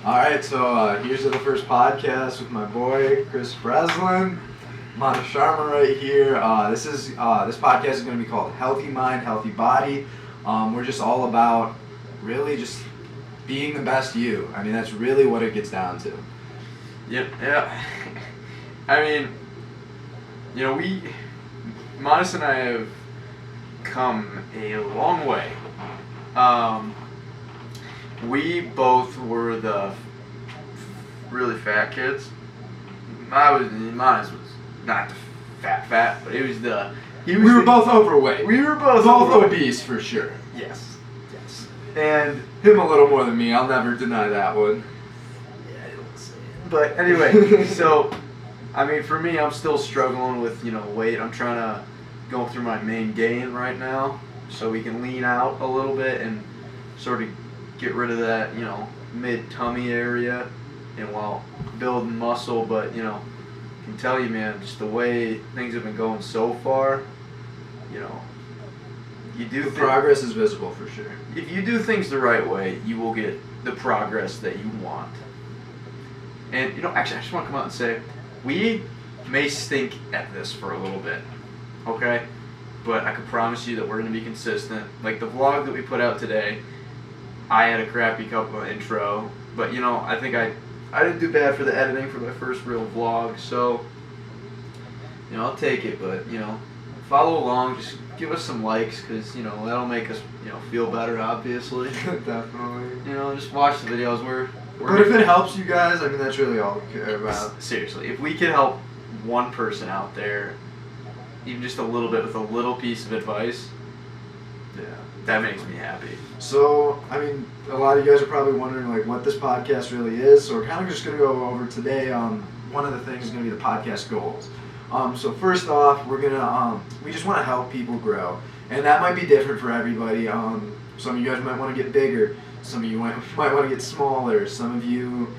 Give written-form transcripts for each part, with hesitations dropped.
Alright, so here's the first podcast with my boy, Chris Breslin. Mana Sharma right here. This podcast is going to be called Healthy Mind, Healthy Body. We're just all about really just being the best you. I mean, that's really what it gets down to. Yeah. I mean, Modest and I have come a long way. We both were the really fat kids. Modest was not the fat, but it was the. We were both overweight. We were both obese for sure. Yes. And him a little more than me. I'll never deny that one. Yeah, I don't say it. But anyway, so I mean, for me, I'm still struggling with weight. I'm trying to go through my main gain right now, so we can lean out a little bit and sort of get rid of that mid tummy area, and while building muscle. But I can tell you, man, just the way things have been going so far, you do the progress is visible for sure. If you do things the right way, you will get the progress that you want. And actually, I just want to come out and say, we may stink at this for a little bit, okay? But I can promise you that we're going to be consistent. Like the vlog that we put out today, I had a crappy couple of intro, but I think I didn't do bad for the editing for my first real vlog, so I'll take it. But follow along, just give us some likes, because that'll make us feel better, obviously. Definitely. Just watch the videos. But if it helps you guys, I mean, that's really all we care about. Seriously, if we could help one person out there, even just a little bit with a little piece of advice, yeah, that makes me happy. So, I mean, a lot of you guys are probably wondering what this podcast really is. So we're kind of just going to go over today. One of the things is going to be the podcast goals. So first off, we're gonna we just want to help people grow, and that might be different for everybody. Some of you guys might want to get bigger. Some of you might want to get smaller. Some of you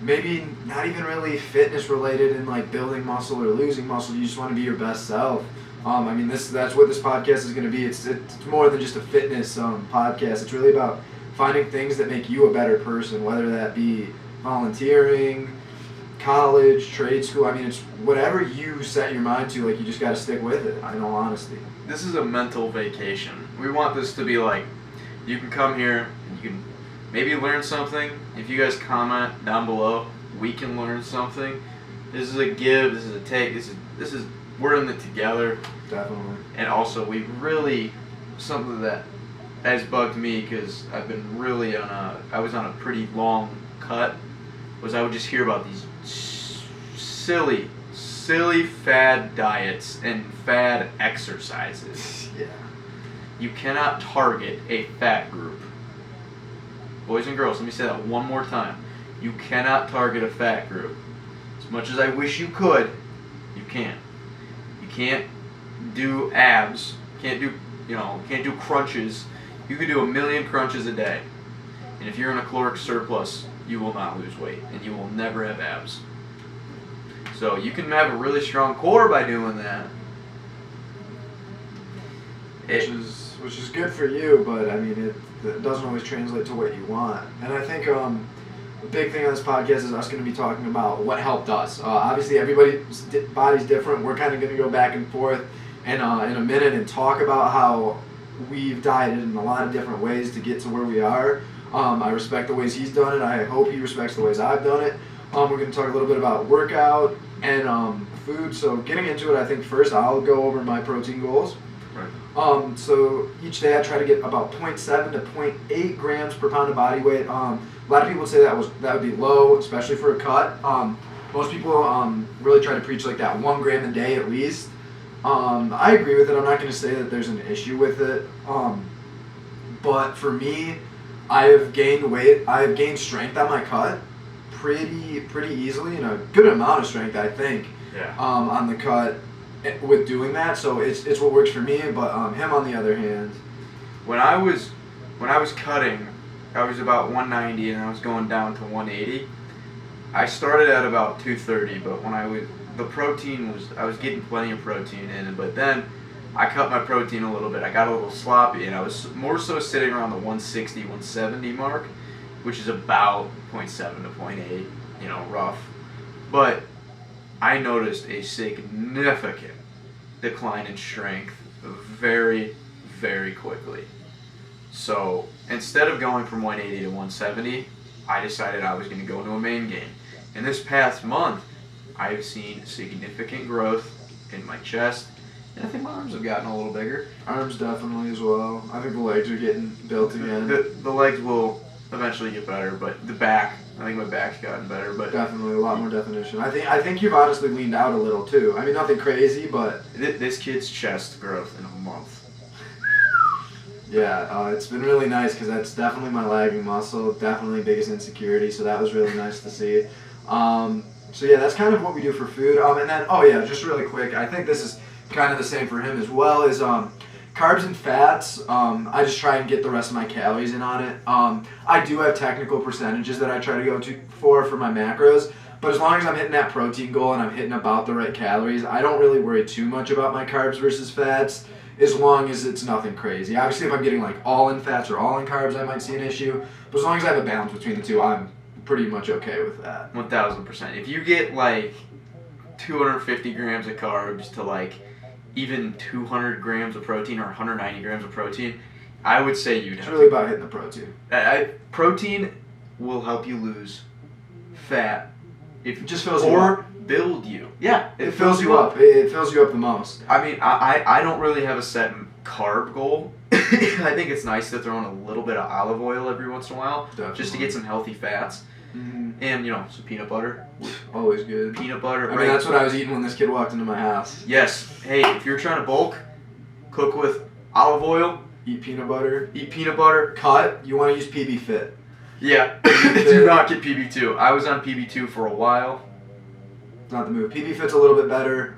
maybe not even really fitness related and building muscle or losing muscle. You just want to be your best self. I mean, that's what this podcast is going to be. It's more than just a fitness podcast. It's really about finding things that make you a better person, whether that be volunteering, college, trade school. I mean, it's whatever you set your mind to. You just got to stick with it, in all honesty. This is a mental vacation. We want this to be you can come here and you can maybe learn something. If you guys comment down below, we can learn something. This is a give, this is a take, this is we're in it together. Definitely. And also, we really, something that has bugged me, because I've been really I was on a pretty long cut, was I would just hear about these silly fad diets and fad exercises. Yeah. You cannot target a fat group. Boys and girls, let me say that one more time. You cannot target a fat group. As much as I wish you could, you can't. You can't do abs. Can't do crunches. You can do 1 million crunches a day. And if you're in a caloric surplus, you will not lose weight, and you will never have abs. So you can have a really strong core by doing that. Which is good for you, but I mean it doesn't always translate to what you want. And I think the big thing on this podcast is us going to be talking about what helped us. Obviously, everybody's body's different. We're kind of going to go back and forth in a minute and talk about how we've dieted in a lot of different ways to get to where we are. I respect the ways he's done it. I hope he respects the ways I've done it. We're going to talk a little bit about workout and food. So getting into it, I think first I'll go over my protein goals. Right. So each day I try to get about 0.7 to 0.8 grams per pound of body weight. A lot of people would say that would be low, especially for a cut. Most people really try to preach that 1 gram a day at least. I agree with it. I'm not going to say that there's an issue with it. But for me, I have gained weight. I have gained strength on my cut pretty easily, and a good amount of strength, I think. Yeah. On the cut with doing that, so it's what works for me. But him on the other hand, when I was cutting, I was about 190 and I was going down to 180. I started at about 230, but when I was getting plenty of protein in, but then I cut my protein a little bit. I got a little sloppy, and I was more so sitting around the 160, 170 mark. which is about 0.7 to 0.8, you know, rough. But I noticed a significant decline in strength very, very quickly. So instead of going from 180 to 170, I decided I was going to go into a main gain. And this past month, I've seen significant growth in my chest, and I think my arms have gotten a little bigger. Arms definitely as well. I think the legs are getting built again. The legs will eventually get better, but the back, I think my back's gotten better. But definitely a lot more definition. I think you've honestly leaned out a little too. I mean, nothing crazy, but this kid's chest growth in a month. yeah, it's been really nice because that's definitely my lagging muscle, definitely biggest insecurity. So that was really nice to see. So yeah, that's kind of what we do for food. And then just really quick, I think this is kind of the same for him as well. Is carbs and fats. I just try and get the rest of my calories in on it. I do have technical percentages that I try to go to for my macros. But as long as I'm hitting that protein goal and I'm hitting about the right calories, I don't really worry too much about my carbs versus fats, as long as it's nothing crazy. Obviously, if I'm getting like all in fats or all in carbs, I might see an issue. But as long as I have a balance between the two, I'm pretty much okay with that. 1000%. If you get like 250 grams of carbs to like even 200 grams of protein or 190 grams of protein, I would say you'd It's have really about hitting the protein. protein will help you lose fat if It just fills you or up. build you. Yeah, It fills you up. It fills you up the most. I mean, I don't really have a set carb goal. I think it's nice to throw in a little bit of olive oil every once in a while, Definitely. just to get some healthy fats. Mm-hmm. And, you know, some peanut butter. Always good. Peanut butter. I mean, that's what I was eating when this kid walked into my house. Yes. Hey, if you're trying to bulk, cook with olive oil, Eat peanut butter. eat peanut butter. Cut. You want to use PB Fit. Yeah. Do not get PB2. I was on PB2 for a while. It's not the move. PB Fit's a little bit better.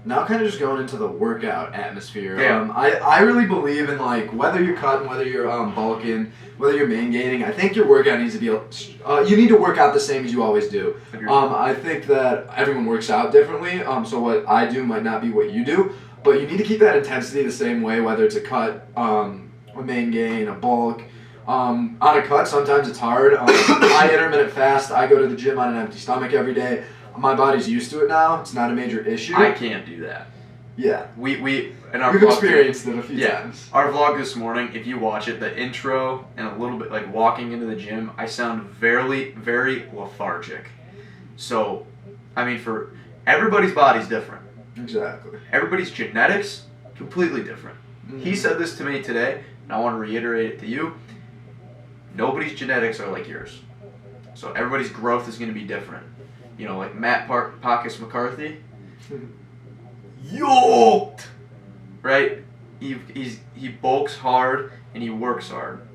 Now kind of just going into the workout atmosphere. Yeah. I really believe in like whether you're cutting, whether you're bulking, whether you're main gaining. I think your workout needs to be. You need to work out the same as you always do. Agreed. I think that everyone works out differently. So what I do might not be what you do, but you need to keep that intensity the same way, whether it's a cut, a main gain, a bulk. On a cut, sometimes it's hard. I intermittent fast. I go to the gym on an empty stomach every day. My body's used to it now. It's not a major issue. I can't do that. Yeah. We in our We've vlog- experienced it a few Yeah. times. Our vlog this morning, if you watch it, the intro and a little bit like walking into the gym, I sound very, very lethargic. So, I mean, for everybody's body's different. Exactly. Everybody's genetics, completely different. Mm-hmm. He said this to me today, and I want to reiterate it to you. Nobody's genetics are like yours. So everybody's growth is going to be different. You know, like Matt Packus McCarthy, yoked, right? He bulks hard and he works hard.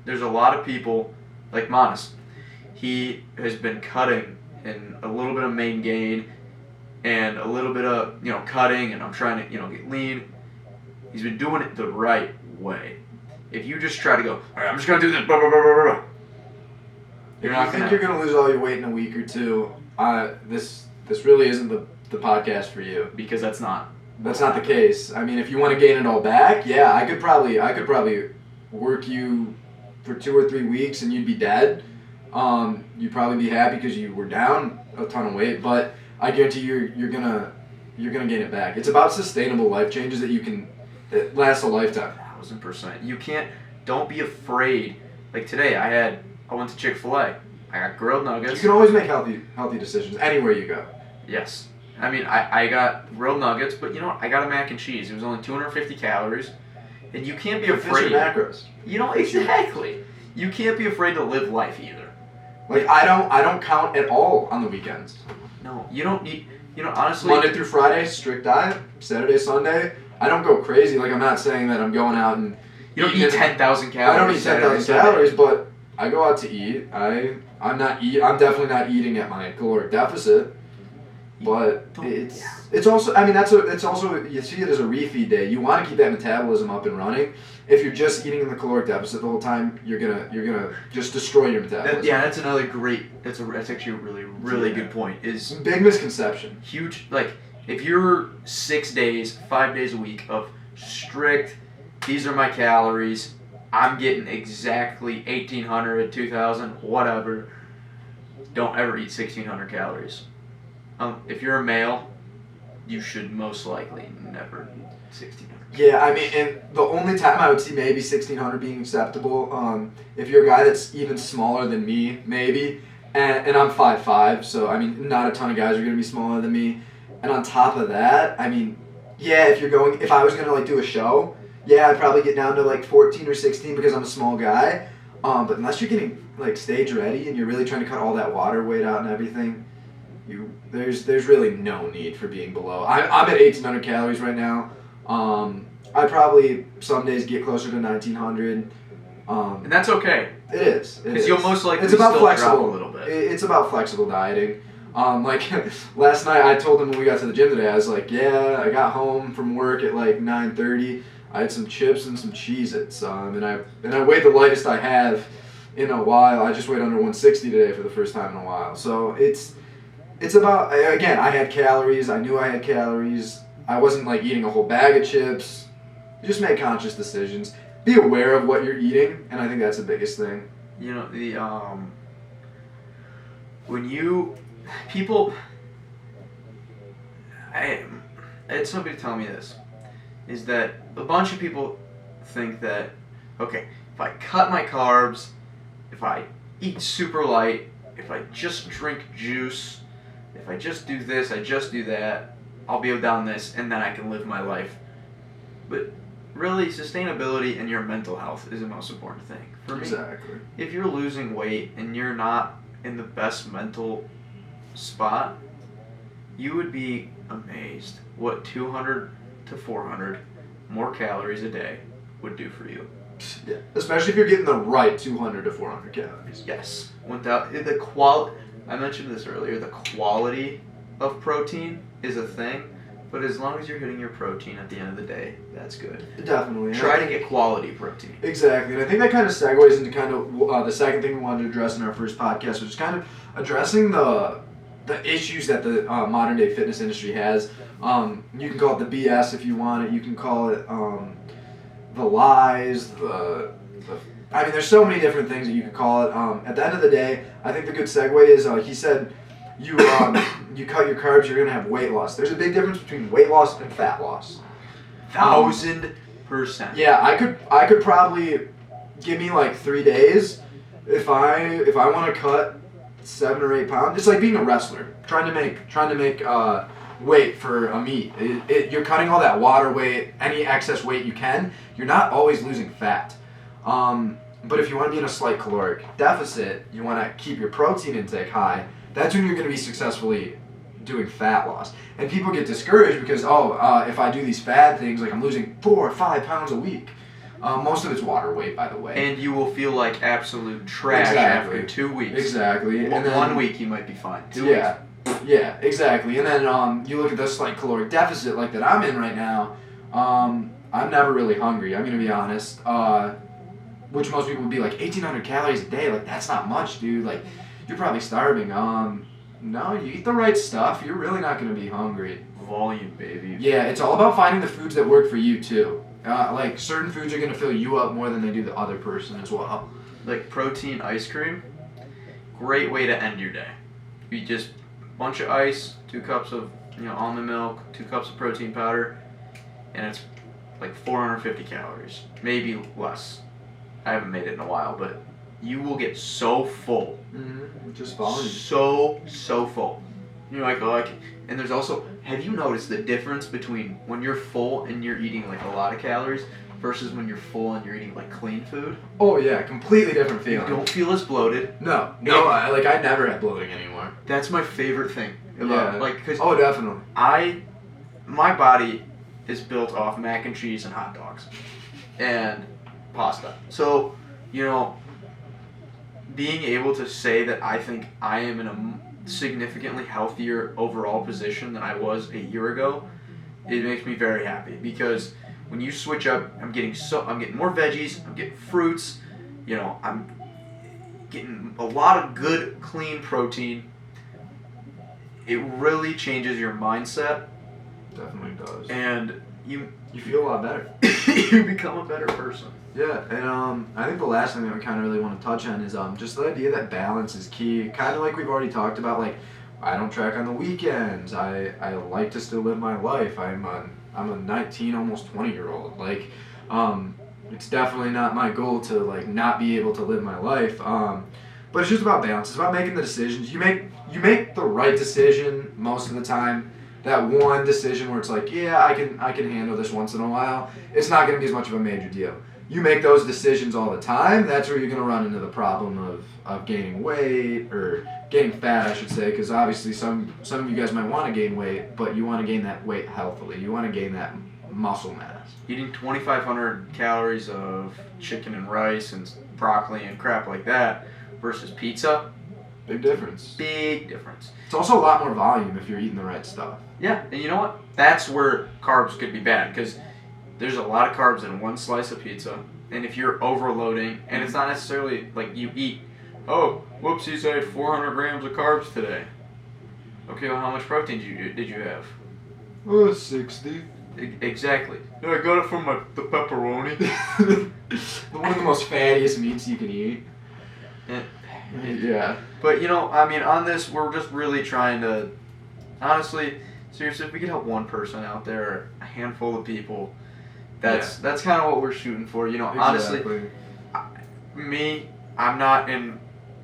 There's a lot of people, like Manas, he has been cutting and a little bit of main gain and a little bit of, you know, cutting, and I'm trying to, you know, get lean. He's been doing it the right way. If you just try to go, all right, I'm just going to do this, blah, blah, blah, blah, blah. If you think you're gonna lose all your weight in a week or two, this really isn't the podcast for you. Because that's not. That's not the case. I mean, if you want to gain it all back, yeah, I could probably work you for 2 or 3 weeks and you'd be dead. You'd probably be happy because you were down a ton of weight, but I guarantee you're gonna gain it back. It's about sustainable life changes that last a lifetime. 1000%. You can't. Don't be afraid. Like today, I went to Chick-fil-A. I got grilled nuggets. You can always make healthy decisions anywhere you go. Yes. I mean, I got grilled nuggets, but you know what? I got a mac and cheese. It was only 250 calories. And you can't be afraid. Fits your macros. You know, exactly. You can't be afraid to live life either. Like, I don't count at all on the weekends. No, you don't need, you know, honestly. Monday through Friday, strict diet. Saturday, Sunday, I don't go crazy. Like, I'm not saying that I'm going out and You don't eat 10,000 calories. I don't eat 10,000 calories, but I go out to eat. I'm definitely not eating at my caloric deficit. But it's also, I mean, it's also, you see it as a refeed day. You want to keep that metabolism up and running. If you're just eating in the caloric deficit the whole time, you're gonna just destroy your metabolism. That's another great. That's actually a really good point. Is big misconception. Huge. Like if you're 6 days, 5 days a week of strict, these are my calories, I'm getting exactly 1,800, 2,000, whatever. Don't ever eat 1,600 calories. If you're a male, you should most likely never eat 1,600. Yeah, I mean, and the only time I would see maybe 1,600 being acceptable, if you're a guy that's even smaller than me, maybe, and I'm 5'5", so I mean, not a ton of guys are gonna be smaller than me. And on top of that, I mean, yeah, if I was gonna like do a show, yeah, I'd probably get down to like 14 or 16 because I'm a small guy. But unless you're getting like stage ready and you're really trying to cut all that water weight out and everything, there's really no need for being below. I'm at 1,800 calories right now. I probably some days get closer to 1,900. And that's okay. It is. Because you'll most likely it's about still flexible. drop a little bit. It's about flexible dieting. Like last night, I told him when we got to the gym today, I was like, yeah, I got home from work at like 9:30. I had some chips and some Cheez-Its, and I weighed the lightest I have in a while. I just weighed under 160 today for the first time in a while. So it's about, again, I had calories. I knew I had calories. I wasn't like eating a whole bag of chips. You just make conscious decisions. Be aware of what you're eating, and I think that's the biggest thing. You know, I had somebody tell me this, is that a bunch of people think that, okay, if I cut my carbs, if I eat super light, if I just drink juice, if I just do this, I just do that, I'll be down this, and then I can live my life. But really, sustainability and your mental health is the most important thing. For me, Exactly. if you're losing weight and you're not in the best mental spot, you would be amazed what 200 to 400 more calories a day would do for you. Yeah. Especially if you're getting the right 200 to 400 calories. Yes. I mentioned this earlier, the quality of protein is a thing, but as long as you're hitting your protein at the end of the day, that's good. Definitely. Try to get quality protein. Exactly, and I think that kind of segues into kind of the second thing we wanted to address in our first podcast, which is kind of addressing the issues that the modern day fitness industry has. You can call it the BS if you want it. You can call it the lies. I mean, there's so many different things that you could call it. At the end of the day, I think the good segue is he said you cut your carbs, you're gonna have weight loss. There's a big difference between weight loss and fat loss. 1,000%. Yeah, I could probably give me like 3 days if I want to cut 7 or 8 pounds. It's like being a wrestler trying to make weight for a meet. You're cutting all that water weight, any excess weight you can. You're not always losing fat. But if you want to be in a slight caloric deficit, you want to keep your protein intake high. That's when you're going to be successfully doing fat loss. And people get discouraged because, if I do these fad things, like I'm losing 4 or 5 pounds a week. Most of it's water weight, by the way. And you will feel like absolute trash Exactly. after 2 weeks. Exactly. And then, 1 week you might be fine. 2 weeks. Yeah, exactly. And then you look at this slight caloric deficit like that I'm in right now. I'm never really hungry. I'm going to be honest. Which most people would be like 1,800 calories a day. Like, that's not much, dude. Like, you're probably starving. No, you eat the right stuff, you're really not going to be hungry. Volume, baby. Yeah, it's all about finding the foods that work for you, too. Like, certain foods are going to fill you up more than they do the other person as well. Like protein ice cream, great way to end your day. You just bunch of ice, 2 cups of almond milk, 2 cups of protein powder, and it's like 450 calories, maybe less. I haven't made it in a while, but you will get so full. Mm-hmm. Just following. So full. You're like, and there's also, have you noticed the difference between when you're full and you're eating like a lot of calories versus when you're full and you're eating like clean food? Oh yeah, completely different feeling. You don't feel as bloated. No, I never have bloating anymore. That's my favorite thing about cause definitely. My body is built off mac and cheese and hot dogs and pasta. So, being able to say that I think I am in a significantly healthier overall position than I was a year ago, it makes me very happy because when you switch up, I'm getting more veggies, I'm getting fruits, I'm getting a lot of good, clean protein. It really changes your mindset. Definitely does. And you feel a lot better. you become a better person. Yeah, and I think the last thing that we kind of really want to touch on is just the idea that balance is key. Kind of like we've already talked about. Like, I don't track on the weekends. I like to still live my life. I'm a 19, almost 20-year-old. Like, it's definitely not my goal to like not be able to live my life. But it's just about balance. It's about making the decisions. You make the right decision most of the time. That one decision where it's like, yeah, I can handle this once in a while. It's not going to be as much of a major deal. You make those decisions all the time, that's where you're going to run into the problem of gaining weight, or gaining fat, I should say, because obviously some of you guys might want to gain weight, but you want to gain that weight healthily. You want to gain that muscle mass. Eating 2,500 calories of chicken and rice and broccoli and crap like that versus pizza, Big difference. big difference. It's also a lot more volume if you're eating the right stuff. Yeah, and you know what? That's where carbs could be bad, because there's a lot of carbs in one slice of pizza, and if you're overloading, and it's not necessarily like you eat, oh, whoopsies, I had 400 grams of carbs today. Okay, well, how much protein did you have? Oh, 60. Exactly. No, I got it from the pepperoni. One of the most fattiest meats you can eat. Yeah. But, I mean, on this, we're just really trying to, honestly, seriously, if we could help one person out there, or a handful of people, that's kind of what we're shooting for. Honestly, I'm not in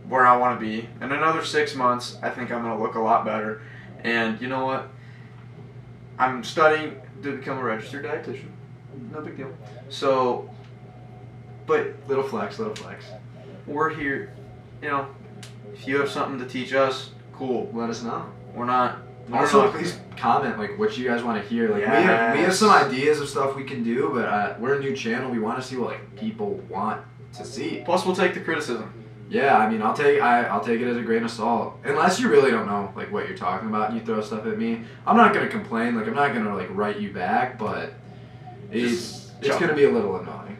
where I want to be. In another 6 months, I think I'm going to look a lot better. And you know what? I'm studying to become a registered dietitian. No big deal. So, but Little flex. we're here, if you have something to teach us, cool. Let us know. We're not. Also, please comment like what you guys want to hear. Like we have some ideas of stuff we can do, but we're a new channel. We want to see what like people want to see. Plus, we'll take the criticism. Yeah, I mean, I'll take it as a grain of salt. Unless you really don't know like what you're talking about and you throw stuff at me, I'm not gonna complain. Like I'm not gonna like write you back, but it's gonna be a little annoying.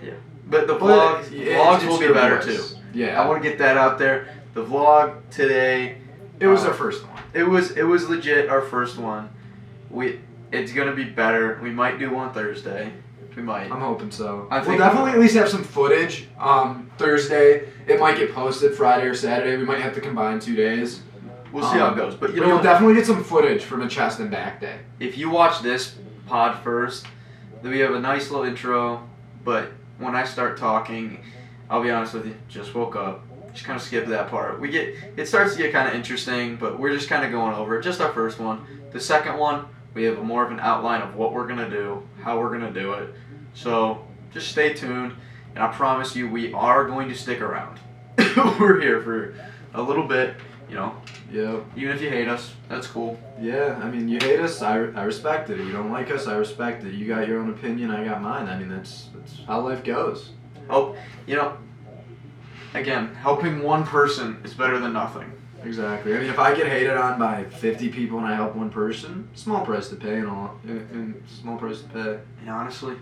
Yeah, but the vlogs will be better too. Yeah, I want to get that out there. The vlog today. It was our first one. It was legit our first one. It's gonna be better. We might do one Thursday. We might. I'm hoping so. We'll definitely at least have some footage. Thursday. It might get posted Friday or Saturday. We might have to combine 2 days. We'll see how it goes. But you'll definitely get some footage from a chest and back day. If you watch this pod first, then we have a nice little intro. But when I start talking, I'll be honest with you, just woke up. Just kind of skip that part. It starts to get kind of interesting, but we're just kind of going over it. Just our first one. The second one, we have more of an outline of what we're gonna do, how we're gonna do it. So just stay tuned, and I promise you, we are going to stick around. We're here for a little bit, Yeah. Even if you hate us, that's cool. Yeah, I mean, you hate us, I respect it. You don't like us, I respect it. You got your own opinion, I got mine. I mean, that's how life goes. Oh, again, helping one person is better than nothing. Exactly. I mean, if I get hated on by 50 people and I help one person, small price to pay and small price to pay. And honestly,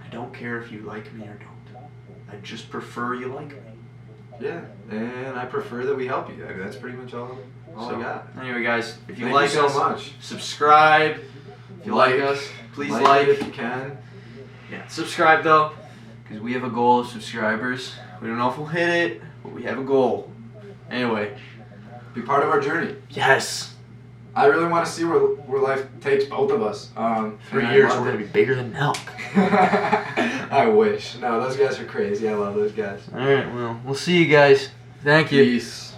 I don't care if you like me or don't. I just prefer you like me. Yeah, and I prefer that we help you. I mean, that's pretty much all I got. Anyway, guys, if you Thank like you us, so much. subscribe. If you like us, please like it if you can. Yeah, subscribe though, because we have a goal of subscribers. We don't know if we'll hit it, but we have a goal. Anyway, be part of our journey. Yes. I really want to see where life takes both of us. 3 years, we're gonna be bigger than milk. I wish. No, those guys are crazy. I love those guys. All right, well, we'll see you guys. Thank you. Peace.